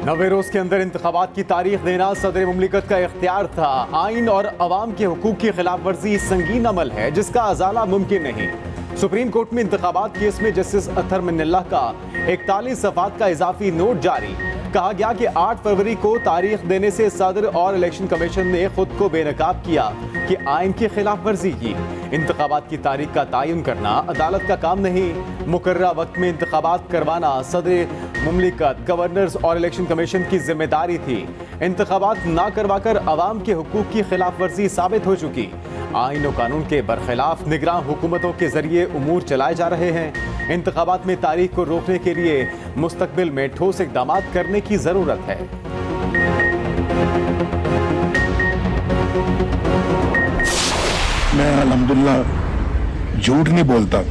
नवे रोज के अंदर इंतखाबात की तारीख देना सदर मुमलिकत का इख्तियार था। आइन और अवाम के हुकूक की खिलाफ वर्जी संगीन अमल है जिसका अजाला मुमकिन नहीं। सुप्रीम कोर्ट में इंतखाबात केस में जस्टिस अतहर मिन्नल्लाह का 41 सफ़ात का इजाफी नोट जारी। कहा गया कि 8 फरवरी को तारीख देने से सदर और इलेक्शन कमीशन ने खुद को बेनकाब किया कि आइन की खिलाफ वर्जी की। इंतखाबात की तारीख का तयन करना अदालत का काम नहीं, मुकर्ररा वक्त में इंतखाबात करवाना सदर मुमलिकत, गवर्नर्स और इलेक्शन कमीशन की जिम्मेदारी थी। इंतखाबात ना करवाकर अवाम के हुकूक की खिलाफ वर्जी साबित हो चुकी। आइन और कानून के बरखिलाफ निगरान हुकूमतों के जरिए उमूर चलाए जा रहे हैं। इंतखाबात में तारीख को रोकने के लिए मुस्तकबिल में ठोस इक़दाम करने की जरूरत है। मैं अल्हम्दुलिल्लाह झूठ नहीं बोलता।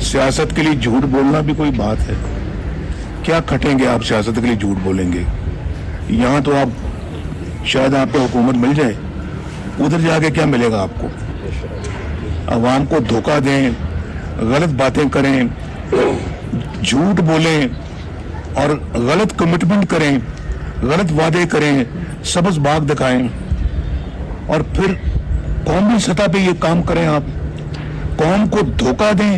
सियासत के लिए झूठ बोलना भी कोई बात है? क्या खटेंगे आप सियासत के लिए झूठ बोलेंगे? यहाँ तो आप शायद आपको हुकूमत मिल जाए, उधर जाके क्या मिलेगा आपको? अवाम को धोखा दें, गलत बातें करें, झूठ बोलें और गलत कमिटमेंट करें, गलत वादे करें, सब्ज बाग दिखाएं और फिर कौमी सतह पे ये काम करें। आप कौम को धोखा दें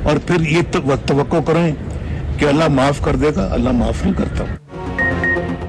और फिर ये तवक्को करें कि अल्लाह माफ कर देगा। अल्लाह माफ नहीं करता।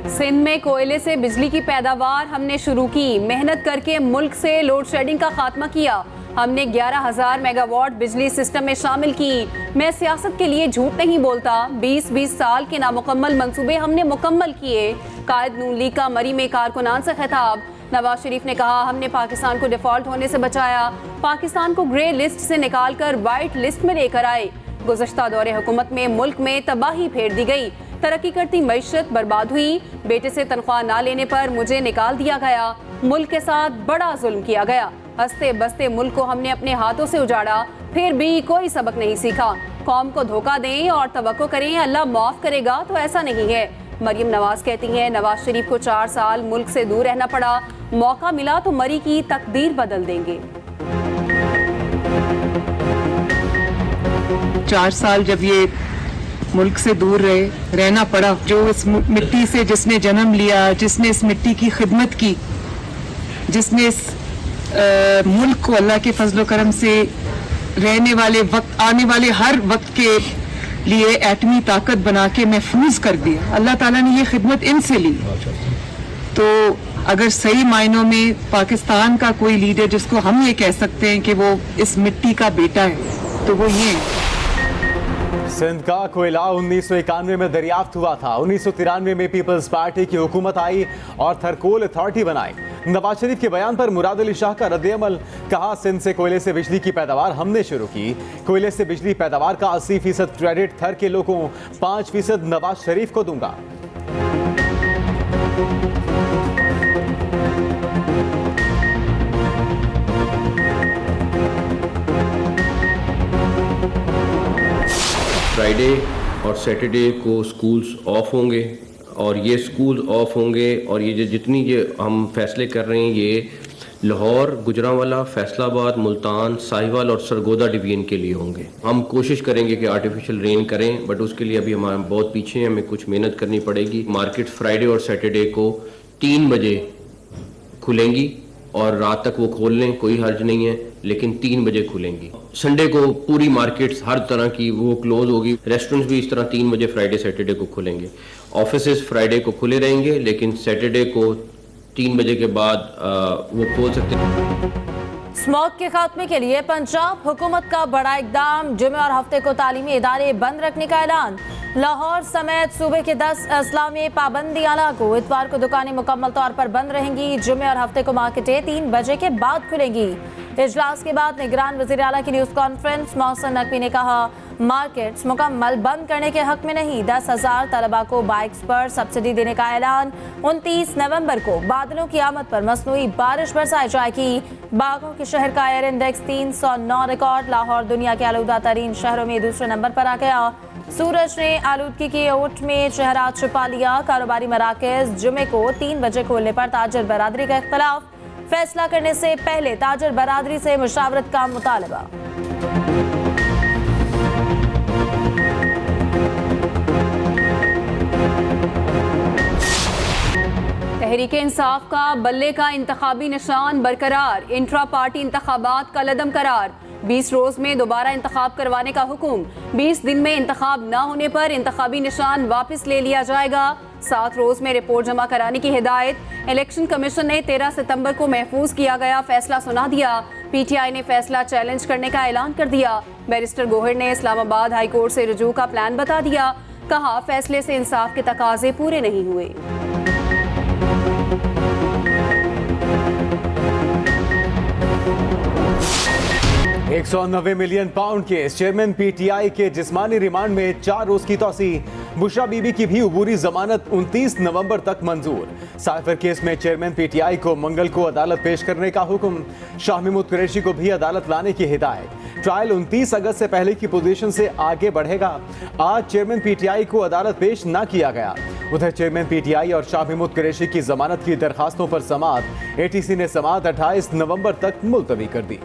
सिंध में कोयले से बिजली की पैदावार हमने शुरू की। मेहनत करके मुल्क से लोड शेडिंग का खात्मा किया। हमने 11,000 मेगावाट बिजली सिस्टम में शामिल की। मैं सियासत के लिए झूठ नहीं बोलता। 20-20 साल के नामुकम्मल मंसूबे हमने मुकम्मल किए। कायद नून लीग का मरी में कारकुनान से खिताब। नवाज शरीफ ने कहा हमने पाकिस्तान को डिफॉल्ट होने से बचाया। पाकिस्तान को ग्रे लिस्ट से निकालकर वाइट लिस्ट में लेकर आए। गुज़श्ता दौरे हुकूमत में मुल्क में तबाही फेर दी गई। तरक्की करती मईशत बर्बाद हुई। बेटे से तनख्वाह ना लेने पर मुझे निकाल दिया गया। मुल्क के साथ बड़ा जुल्म किया गया। हंसते बसते मुल्क को हमने अपने हाथों से उजाड़ा, फिर भी कोई सबक नहीं सीखा। कौम को धोखा दें और तवक्को करें अल्लाह माफ करेगा, तो ऐसा नहीं है। मरियम नवाज कहती हैं नवाज शरीफ को 4 साल मुल्क से दूर रहना पड़ा। मौका मिला तो मरी की तकदीर बदल देंगे। 4 साल जब ये मुल्क से दूर रहना पड़ा, जो इस मिट्टी से जिसने जन्म लिया, जिसने इस मिट्टी की खिदमत की, जिसने इस मुल्क को अल्लाह के फजलो करम से रहने वाले वक्त, आने वाले हर वक्त के लिए एटमी ताकत बना के महफूज कर दिया, अल्लाह ताला ने ये खिदमत इनसे ली। तो अगर सही मायनों में पाकिस्तान का कोई लीडर जिसको हम ये कह सकते हैं कि वो इस मिट्टी का बेटा है, तो वो ये है। सिंध का कोयला 1991 में दरियाफ्त हुआ था। 1993 में पीपल्स पार्टी की हुकूमत आई और थरकोल अथॉरिटी बनाई। नवाज शरीफ के बयान पर मुराद अली शाह का रद्द-ए-अमल। कहा सिंध से कोयले से बिजली की पैदावार हमने शुरू की। कोयले से बिजली पैदावार का 80% क्रेडिट थर के लोगों, 5% नवाज शरीफ को दूंगा। फ्राइडे और सैटरडे को स्कूल्स ऑफ होंगे और ये स्कूल ऑफ होंगे और ये जितनी ये हम फैसले कर रहे हैं ये लाहौर, गुजरांवाला, फैसलाबाद, मुल्तान, साहिवाल और सरगोदा डिवीजन के लिए होंगे। हम कोशिश करेंगे कि आर्टिफिशियल रेन करें, बट उसके लिए अभी हमारे बहुत पीछे हैं, हमें कुछ मेहनत करनी पड़ेगी। मार्केट फ्राइडे और सैटरडे को 3 बजे खुलेंगी और रात तक वो खोल लें, कोई हर्ज नहीं है, लेकिन 3 बजे खुलेंगी। संडे को पूरी मार्केट्स हर तरह की वो क्लोज होगी। रेस्टोरेंट्स भी इस तरह 3 बजे फ्राइडे सैटरडे को खुलेंगे। ऑफिसेज फ्राइडे को खुले रहेंगे, लेकिन सैटरडे को 3 बजे के बाद वो खोल सकते हैं। स्मॉग के खात्मे के लिए पंजाब हुकूमत का बड़ा इकदाम। जुमे और हफ्ते को तालीमी इदारे बंद रखने का ऐलान। लाहौर समेत सूबे के 10 अजला में पाबंदियां लागू। इतवार को दुकानें मुकम्मल तौर पर बंद रहेंगी। जुमे और हफ्ते को मार्केटें 3 बजे के बाद खुलेंगी। इजलास के बाद निगरान वज़ीर आला की न्यूज़ कॉन्फ्रेंस मोहसिन नकवी ने कहा मार्केट्स मुकम्मल बंद करने के हक में नहीं। 10,000 तलबा को बाइक्स पर सब्सिडी देने का ऐलान। 29 नवंबर को बादलों की आमद पर मसनूई बारिश बरसाई जाएगी। बागों के शहर का एयर इंडेक्स 309 रिकॉर्ड। लाहौर दुनिया के आलूदा तरीन शहरों में दूसरे नंबर पर आ गया। सूरज ने आलूदगी की ओट में चेहरा छुपा लिया। कारोबारी मराकज़ जुमे को 3 बजे खोलने पर ताजर बरादरी का इख्तलाफ। फैसला करने से पहले ताजर बरादरी से मुशावरत का मुतालबा। तहरीक इंसाफ का बल्ले का इंतखाबी निशान बरकरार, इंट्रा पार्टी इंतखाबात का लदम करार। 20 रोज में दोबारा इंतखाब करवाने का हुक्म। 20 दिन में इंतखाब न होने पर इंतखाबी निशान वापस ले लिया जाएगा। 7 रोज में रिपोर्ट जमा कराने की हिदायत। इलेक्शन कमीशन ने 13 सितंबर को महफूज किया गया फैसला सुना दिया। पीटीआई ने फैसला चैलेंज करने का ऐलान कर दिया। बैरिस्टर गोहर ने इस्लामाबाद हाई कोर्ट से रुजू का प्लान बता दिया। कहा फैसले से इंसाफ के तकाजे पूरे नहीं हुए। £190 मिलियन के चेयरमैन पीटीआई के जिस्मानी रिमांड में 4 रोज की तौसी। बुशरा बीबी की भी उबूरी जमानत 29 नवंबर तक मंजूर। साइफर केस में चेयरमैन पीटीआई को मंगल को अदालत पेश करने का हुक्म। शाह महमूद कुरैशी को भी अदालत लाने की हिदायत। ट्रायल 29 अगस्त से पहले की पोजीशन से आगे बढ़ेगा। आज चेयरमैन पीटीआई को अदालत पेश न किया गया। उधर चेयरमैन पीटीआई और शाह महमूद कुरैशी की जमानत की दरखास्तों पर समाअत एटीसी ने समाअत 28 नवंबर तक मुलतवी कर दी।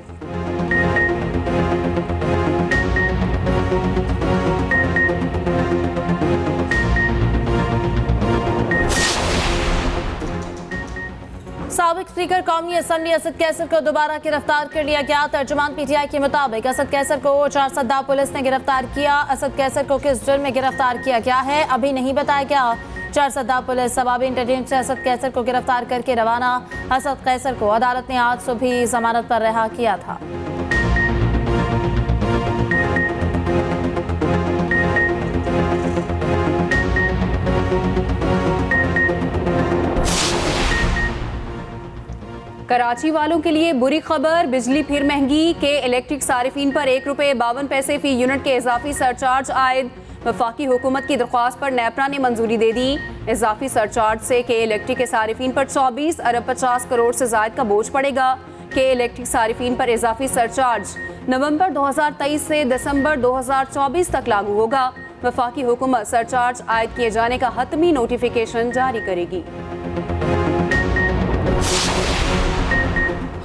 साबिक स्पीकर कौमी असम्बली असद कैसर को दोबारा गिरफ्तार कर लिया गया। तर्जुमान पीटीआई के मुताबिक असद कैसर को 4 सद्दा पुलिस ने गिरफ्तार किया। असद कैसर को किस जुर्म में गिरफ्तार किया गया है अभी नहीं बताया गया। 4 सद्दा पुलिस सबाबी इंटरचेंज से असद कैसर को गिरफ्तार करके रवाना। असद कैसर को अदालत ने आज सुबह जमानत पर रिहा किया था। कराची वालों के लिए बुरी खबर, बिजली फिर महंगी के इलेक्ट्रिक सारिफीन पर ₹1.52 फी यूनिट के इजाफी सरचार्ज आयद। वफाकी हुकूमत की दरख्वास्त पर नेपरा ने मंजूरी दे दी। इजाफी सरचार्ज से के इलेक्ट्रिक के सारिफीन पर 24 अरब 50 करोड़ से जायद का बोझ पड़ेगा। के इलेक्ट्रिक सारिफीन पर इजाफी सरचार्ज नवंबर 2023 से दिसंबर 2024 तक लागू होगा। वफाकी हुकूमत सरचार्ज आयद किए जाने का हतमी नोटिफिकेशन जारी करेगी।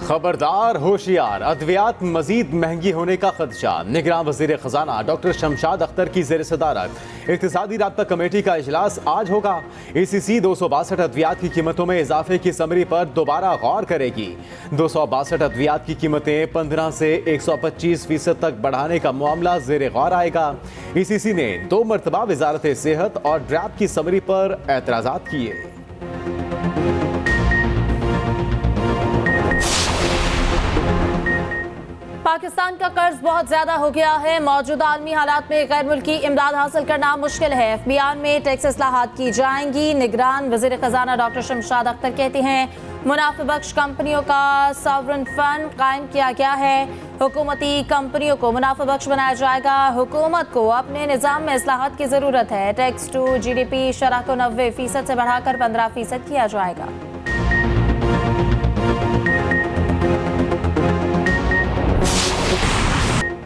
खबरदार होशियार, अद्वियात मजीद महंगी होने का खदशा। निगरान वजीर खजाना डॉक्टर शमशाद अख्तर की ज़ेर सदारत इक़्तिसादी राब्ता कमेटी का इजलास आज होगा। ECC 262 अद्वियात की कीमतों में इजाफे की समरी पर दोबारा गौर करेगी। 262 अद्वियात की कीमतें 15 से 125% तक बढ़ाने का मामला ज़ेर गौर आएगा। ECC ने 2 मरतबा वजारत सेहत और ड्रैप की समरी पर एतराज़ात किए। पाकिस्तान का कर्ज बहुत ज्यादा हो गया है। मौजूदा आलमी हालात में गैर मुल्की इमदाद हासिल करना मुश्किल है। FBI में टैक्स इस्लाहात की जाएंगी। निगरान वज़ीर खजाना डॉक्टर शमशाद अख्तर कहते हैं मुनाफे बख्श कंपनियों का सॉवरेन फंड कायम किया गया है। हुकूमती कंपनियों को मुनाफे बख्श बनाया जाएगा। हुकूमत को अपने निज़ाम में इस्लाहात की ज़रूरत है। टैक्स टू GDP शरह को 90% से बढ़ाकर 15% किया जाएगा।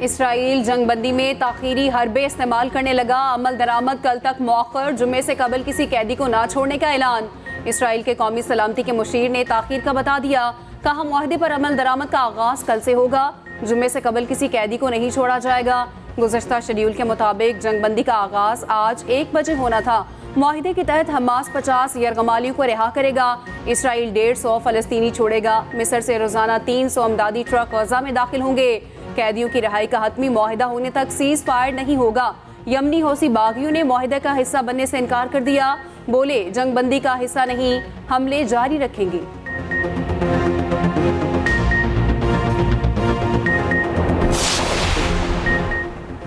इसराइल जंगबंदी में ताखीरी हरबे इस्तेमाल करने लगा। अमल दरामद कल तक मौखर। जुम्मे से कबल किसी कैदी को ना छोड़ने का ऐलान। इसराइल के कौमी सलामती के मुशीर ने ताखीर का बता दिया। कहा मुआहदे पर अमल दरामद का आगाज कल से होगा। जुम्मे से कबल किसी कैदी को नहीं छोड़ा जाएगा। गुज़श्ता शेड्यूल के मुताबिक जंगबंदी का आगाज आज 1 बजे होना था। मुआहदे के तहत हमास 50 यरगमालियों को रिहा करेगा। इसराइल 150 फ़लस्तीनी छोड़ेगा। मिस्र से रोजाना 300 अमदादी ट्रक गज़ा में दाखिल होंगे। कैदियों की रिहाई का हतमी मुआहिदा होने तक सीज फायर नहीं होगा। यमनी हौसी बागियों ने मुआहिदे का हिस्सा बनने से इनकार कर दिया। बोले जंगबंदी का हिस्सा नहीं, हमले जारी रखेंगे।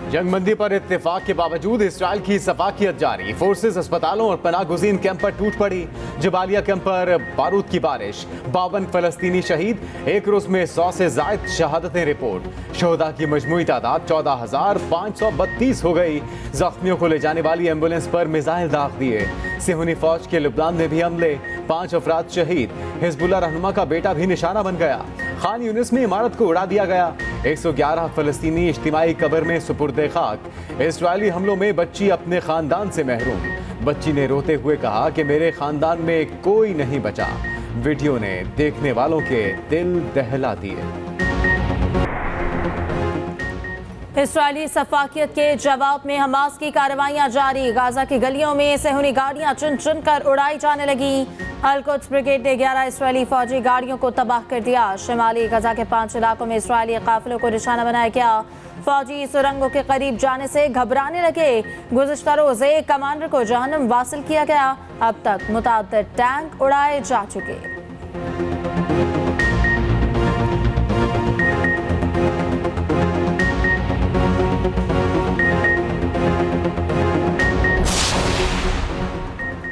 जंगबंदी पर इत्तेफाक के बावजूद इसराइल की सफाकियत जारी। फोर्सेस अस्पतालों और पनागुज़ीन कैंप पर टूट पड़ी। जबालिया कैंप पर बारूद की बारिश। 52 फलस्तीनी शहीद। एक रोज में 100 से जायद शहादतें रिपोर्ट। शोहदा की मजमूई तादाद 14,532 हो गई। जख्मियों को ले जाने वाली एम्बुलेंस पर मिसाइल दाग दिए। सिहूनी फौज के लुबनान में भी हमले। 5 अफराद शहीद। हिजबुल्लाह रहनुमा का बेटा भी निशाना बन गया। खान यूनिस में इमारत को उड़ा दिया गया। 111 फलस्तीनी इज्तिमाई कब्र में सुपुर्दे खाक। इस्राइली हमलों में बच्ची अपने खानदान से महरूम। बच्ची ने रोते हुए कहा कि मेरे खानदान में कोई नहीं बचा। वीडियो ने देखने वालों के दिल दहला दिए। इस्राएली सफाकियत के जवाब में हमास की कार्रवाइयां जारी। गाजा की गलियों में सेहूनी गाड़ियां चुन चुन कर उड़ाई जाने लगी। अल-कुद्स ब्रिगेड ने 11 इस्राएली फौजी गाड़ियों को तबाह कर दिया। शिमाली गजा के 5 इलाकों में इस्राएली काफिलों को निशाना बनाया गया। फौजी सुरंगों के करीब जाने से घबराने लगे। गुज़िश्ता रोज एक कमांडर को जहन्नम वासिल किया गया। अब तक मुतअद्दिद टैंक उड़ाए जा चुके।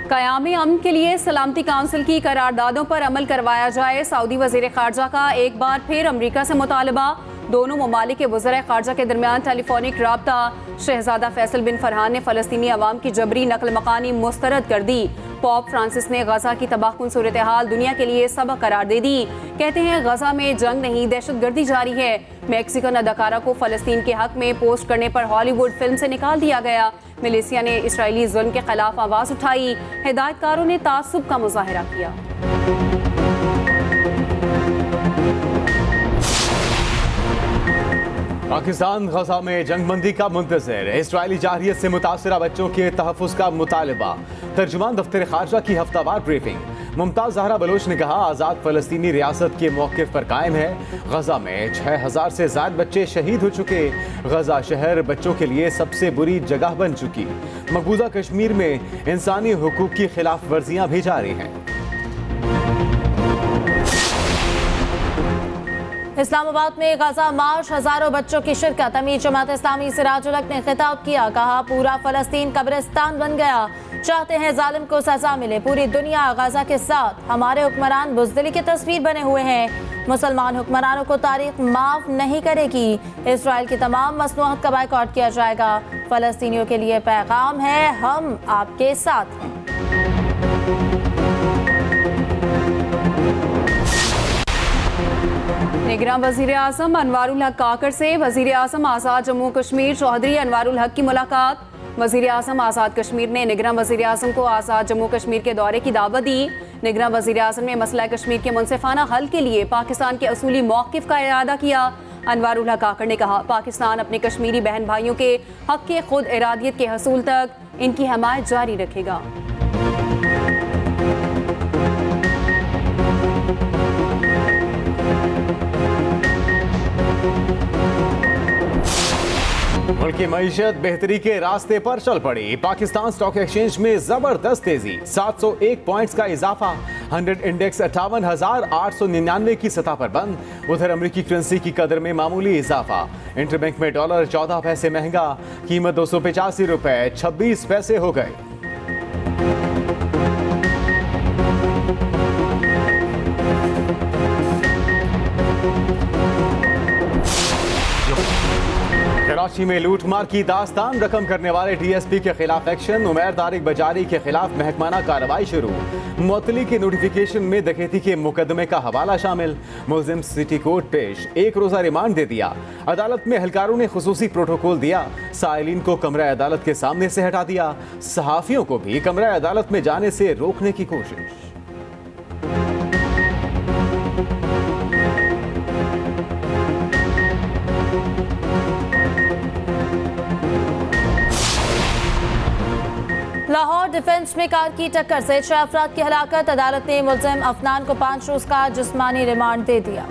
क़याम अमन के लिए सलामती काउंसिल की करारदादों पर अमल करवाया जाए। सऊदी वज़ीर ख़ारजा का एक बार फिर अमरीका से मुतालबा। दोनों ममालिक के वज़ीर ख़ारजा के दरमियान टेलीफोनिक राब्ता। शहजादा फैसल बिन फरहान ने फ़लस्तीनी अवाम की जबरी नकल मकानी मुस्तरद कर दी। पोप फ्रांसिस ने गजा की तबाहकुन सूरत हाल दुनिया के लिए सबक करार दे दी। कहते हैं गजा में जंग नहीं दहशतगर्दी जारी है। मैक्सिकन अदाकारा को फ़लस्तीन के हक में पोस्ट करने पर हॉलीवुड फिल्म से निकाल दिया गया। मलेशिया ने इसराइली जुल्म के खिलाफ आवाज़ उठाई। हिदायतकारों ने तासुब का मुजाहरा किया। पाकिस्तान गजा में जंगबंदी का मुंतज़िर। इस्राएली जारहियत से मुतासरा बच्चों के तहफ़्फ़ुज़ का मुतालबा। तर्जुमान दफ्तर ख़ारजा की हफ्तावार ब्रीफिंग। मुमताज़ ज़हरा बलोच ने कहा, आज़ाद फ़लस्तीनी रियासत के मौक़िफ़ पर कायम है। गजा में 6000 से ज़ायद बच्चे शहीद हो चुके। गजा शहर बच्चों के लिए सबसे बुरी जगह बन चुकी। मकबूजा कश्मीर में इंसानी हुकूक की खिलाफ वर्जियाँ भी जारी हैं। इस्लामाबाद में गजा मार्च, हजारों बच्चों की शिरकत। अमीर जमात इस्लामी सिराजुल हक ने खिताब किया। कहा, पूरा फलस्तीन कब्रिस्तान बन गया। चाहते हैं जालिम को सजा मिले। पूरी दुनिया गजा के साथ। हमारे हुक्मरान बुज़दिली की तस्वीर बने हुए हैं। मुसलमान हुक्मरानों को तारीख माफ नहीं करेगी। इसराइल की तमाम मसनूआत का बायकॉट किया जाएगा। फलस्तीनियों के लिए पैगाम है, हम आपके साथ हैं। निगरान वज़ीर आज़म अनवारुल हक काकड़ से वज़ीर आज़म आज़ाद जम्मू कश्मीर चौधरी अनवारुल हक की मुलाकात। वज़ीर आज़म आज़ाद कश्मीर ने निगरान वज़ीर आज़म को आज़ाद जम्मू कश्मीर के दौरे की दावत दी। निगरान वज़ीर आज़म ने मसला कश्मीर के मुनसिफाना हल के लिए पाकिस्तान के असूली मौक़िफ़ का इरादा किया। अनवारुल हक काकड़ ने कहा, पाकिस्तान अपने कश्मीरी बहन भाइयों के हक़ के खुद इरादियत के हसूल तक इनकी हमायत जारी रखेगा। मुल्क की मईशत बेहतरी के रास्ते पर चल पड़ी। पाकिस्तान स्टॉक एक्सचेंज में जबरदस्त तेजी। 701 पॉइंट्स का इजाफा। 100 इंडेक्स 58,899 की सतह पर बंद। उधर अमेरिकी करेंसी की कदर में मामूली इजाफा। इंटरबैंक में डॉलर 14 पैसे महंगा। कीमत 285 रुपए 26 पैसे हो गए। कराची में लूटमार की दास्तान। रकम करने वाले डीएसपी के खिलाफ एक्शन। उमैर तारिक बजारी के खिलाफ महकमाना कार्रवाई शुरू। मुअत्तली के नोटिफिकेशन में डकैती के मुकदमे का हवाला शामिल। मुलजिम सिटी कोर्ट पेश। 1 रोजा रिमांड दे दिया। अदालत में एहलकारों ने खुसूसी प्रोटोकॉल दिया। साइलिन को कमरा अदालत के सामने से हटा दिया। सहाफियों को भी कमरा अदालत में जाने से रोकने की कोशिश। लाहौर डिफेंस में कार की टक्कर से 6 अफराद की हलाकत। अदालत ने मुलजिम अफनान को 5 रोज का जिस्मानी रिमांड दे दिया।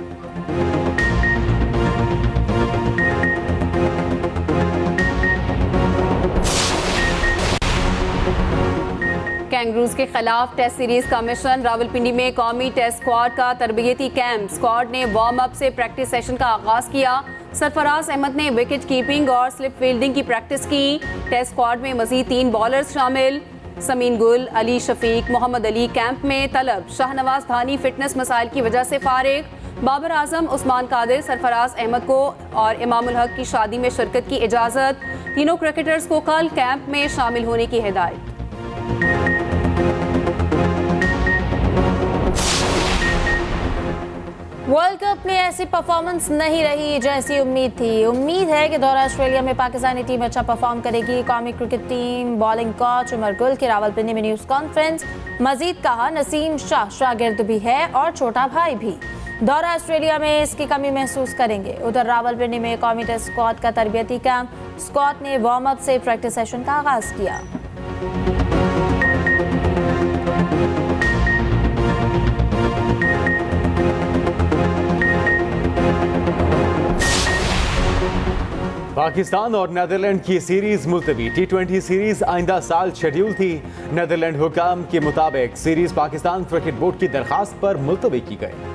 कैंगरूज के खिलाफ टेस्ट सीरीज का मिशन। रावलपिंडी में कौमी टेस्ट स्क्वाड का तरबियती कैंप। स्क्वाड ने वार्म अप से प्रैक्टिस सेशन का आगाज किया। सरफराज अहमद ने विकेट कीपिंग और स्लिप फील्डिंग की प्रैक्टिस की। टेस्ट स्क्वाड में मजीद 3 बॉलर्स शामिल। समीन गुल, अली शफीक, मोहम्मद अली कैंप में तलब। शाहनवाज धानी फिटनेस मसाइल की वजह से फारिग। बाबर आजम, उस्मान कादिर, सरफराज अहमद को और इमामुल हक की शादी में शिरकत की इजाज़त। तीनों क्रिकेटर्स को कल कैंप में शामिल होने की हिदायत। वर्ल्ड कप में ऐसी परफॉर्मेंस नहीं रही जैसी उम्मीद थी। उम्मीद है कि दौरा ऑस्ट्रेलिया में पाकिस्तानी टीम अच्छा परफॉर्म करेगी। कौमी cricket team bowling coach Umar Gul की रावलपिंडी में न्यूज़ कॉन्फ्रेंस। मजीद कहा, नसीम शाह शागिर्द भी है और छोटा भाई भी। दौरा ऑस्ट्रेलिया में इसकी कमी महसूस करेंगे। उधर रावलपिंडी में कौमी टेस्ट स्क्वाड का तरबियती कैंप, स्क्वाड ने वार्म अप से प्रैक्टिस सेशन का आगाज किया। पाकिस्तान और नीदरलैंड की सीरीज मुलतवी। T20 सीरीज आइंदा साल शेड्यूल थी। नीदरलैंड हुकाम के मुताबिक सीरीज पाकिस्तान क्रिकेट बोर्ड की दरखास्त पर मुलतवी की गई।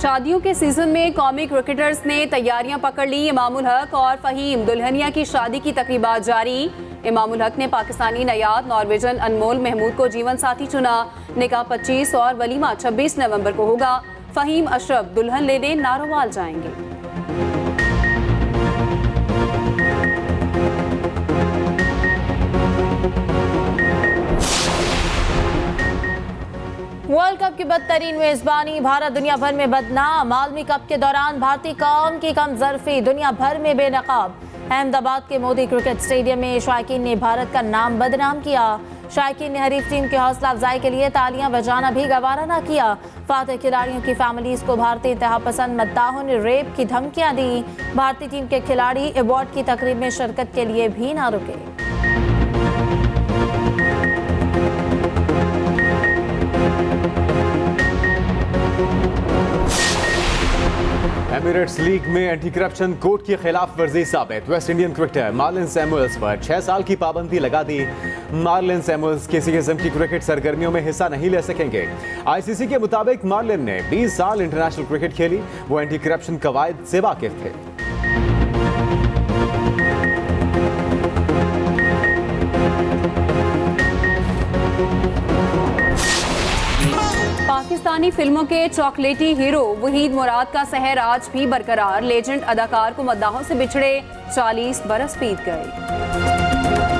शादियों के सीजन में कौमी क्रिकेटर्स ने तैयारियां पकड़ ली। इमामुल हक और फहीम दुल्हनिया की शादी की तकरीबात जारी। इमामुल हक ने पाकिस्तानी नयाब नॉर्वेजन अनमोल महमूद को जीवन साथी चुना। निकाह 25 और वलीमा 26 नवंबर को होगा। फहीम अशरफ दुल्हन लेने नारोवाल जाएंगे। वर्ल्ड कप की बदतरीन मेजबानी, भारत दुनिया भर में बदनाम। आलमी कप के दौरान भारतीय कौम की कमजरफी दुनिया भर में बेनकाब। अहमदाबाद के मोदी क्रिकेट स्टेडियम में शायकीन ने भारत का नाम बदनाम किया। शायकीन ने हरीफ टीम की हौसला अफजाई के लिए तालियां बजाना भी गवारा न किया। फातह खिलाड़ियों की फैमिलीज को भारतीय इंतहा पसंद मद्दाहों ने रेप की धमकियां दी। भारतीय टीम के खिलाड़ी अवार्ड की तकरीब में शिरकत के लिए भी न रुके। एमिरेट्स लीग में एंटी करप्शन कोड की खिलाफ वर्जी साबित। West Indian cricketer Marlon Samuels पर 6 साल की पाबंदी लगा दी। मार्लिन सैमुअल्स किसी किस्म की क्रिकेट सरगर्मियों में हिस्सा नहीं ले सकेंगे। आईसीसी के मुताबिक मार्लिन ने 20 साल इंटरनेशनल क्रिकेट खेली। वो एंटी करप्शन कवायद से वाकिफ थे। पाकिस्तानी फिल्मों के चॉकलेटी हीरो वहीद मुराद का सहर आज भी बरकरार। लेजेंड अदाकार को मद्दाहों से बिछड़े 40 बरस बीत गए।